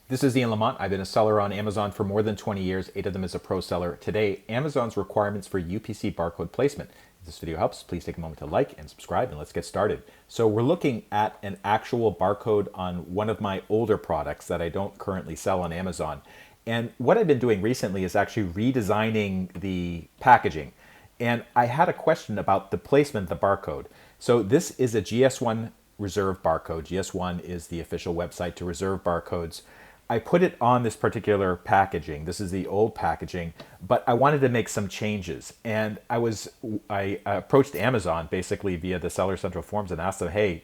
This is Ian Lamont. I've been a seller on Amazon for more than 20 years, 8 of them as a pro seller. Today, Amazon's requirements for UPC barcode placement. If this video helps, please take a moment to like and subscribe, and let's get started. So we're looking at an actual barcode on one of my older products that I don't currently sell on Amazon. And what I've been doing recently is actually redesigning the packaging. And I had a question about the placement of the barcode. So this is a GS1 reserve barcode. GS1 is the official website to reserve barcodes. I put it on this particular packaging. This is the old packaging, but I wanted to make some changes. And I approached Amazon basically via the Seller Central forums and asked them, hey,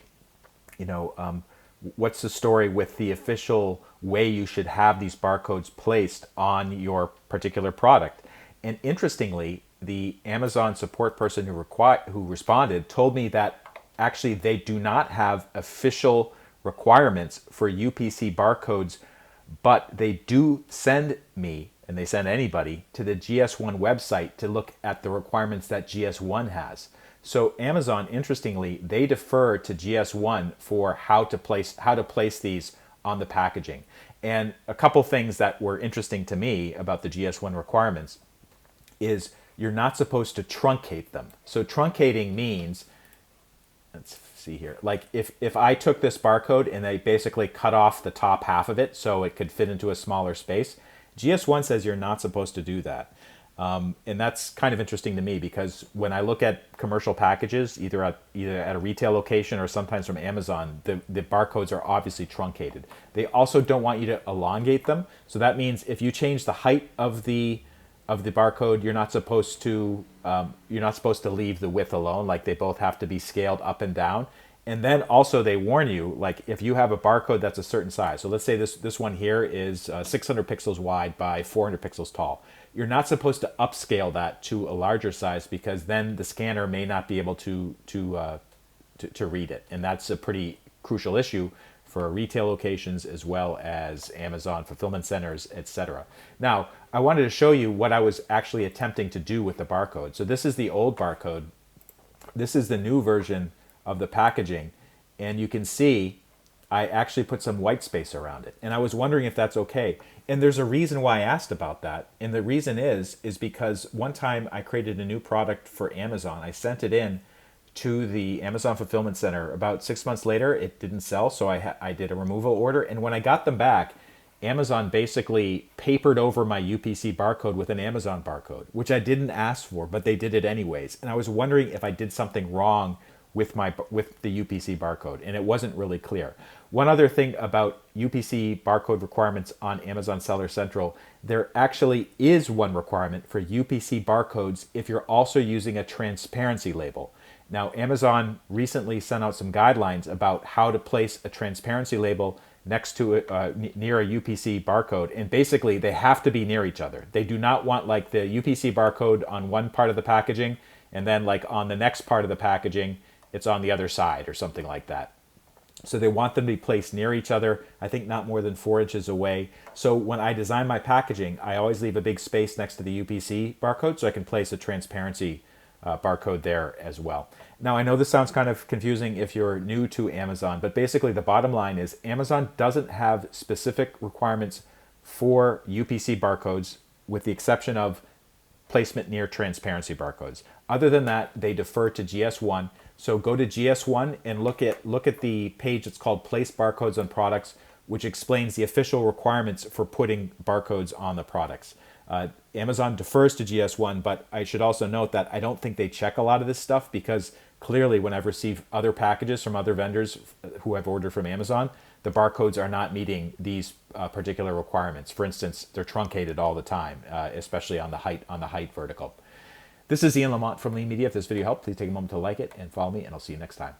what's the story with the official way you should have these barcodes placed on your particular product? And interestingly, the Amazon support person who responded told me that actually they do not have official requirements for UPC barcodes, but they do send me, and they send anybody, to the GS1 website to look at the requirements that GS1 has. So Amazon, interestingly, they defer to GS1 for how to place these on the packaging. And a couple things that were interesting to me about the GS1 requirements is you're not supposed to truncate them. So truncating means, let's see here, like if I took this barcode and I basically cut off the top half of it so it could fit into a smaller space, GS1 says you're not supposed to do that. And that's kind of interesting to me because when I look at commercial packages, either at a retail location or sometimes from Amazon, the barcodes are obviously truncated. They also don't want you to elongate them. So that means if you change the height of the barcode, you're not supposed to leave the width alone. Like they both have to be scaled up and down. And then also they warn you, like if you have a barcode that's a certain size. So let's say this one here is 600 pixels wide by 400 pixels tall. You're not supposed to upscale that to a larger size because then the scanner may not be able to read it. And that's a pretty crucial issue for retail locations as well as Amazon fulfillment centers, etc. Now, I wanted to show you what I was actually attempting to do with the barcode. So this is the old barcode. This is the new version of the packaging. And you can see I actually put some white space around it. And I was wondering if that's okay. And there's a reason why I asked about that. And the reason is because one time I created a new product for Amazon. I sent it in to the Amazon fulfillment center. About 6 months later, it didn't sell, so I did a removal order. And when I got them back, Amazon basically papered over my UPC barcode with an Amazon barcode, which I didn't ask for, but they did it anyways. And I was wondering if I did something wrong with the UPC barcode, and it wasn't really clear. One other thing about UPC barcode requirements on Amazon Seller Central, there actually is one requirement for UPC barcodes if you're also using a transparency label. Now, Amazon recently sent out some guidelines about how to place a transparency label next to near a UPC barcode, and basically they have to be near each other. They do not want like the UPC barcode on one part of the packaging and then like on the next part of the packaging it's on the other side or something like that. So they want them to be placed near each other, I think not more than 4 inches away. So when I design my packaging, I always leave a big space next to the UPC barcode so I can place a transparency barcode there as well. Now, I know this sounds kind of confusing if you're new to Amazon, but basically the bottom line is Amazon doesn't have specific requirements for UPC barcodes with the exception of placement near transparency barcodes. Other than that, they defer to GS1. So go to GS1 and look at the page that's called Place Barcodes on Products, which explains the official requirements for putting barcodes on the products. Amazon defers to GS1, but I should also note that I don't think they check a lot of this stuff because clearly when I've received other packages from other vendors who I've ordered from Amazon, the barcodes are not meeting these particular requirements. For instance, they're truncated all the time, especially on the height vertical. This is Ian Lamont from Lean Media. If this video helped, please take a moment to like it and follow me, and I'll see you next time.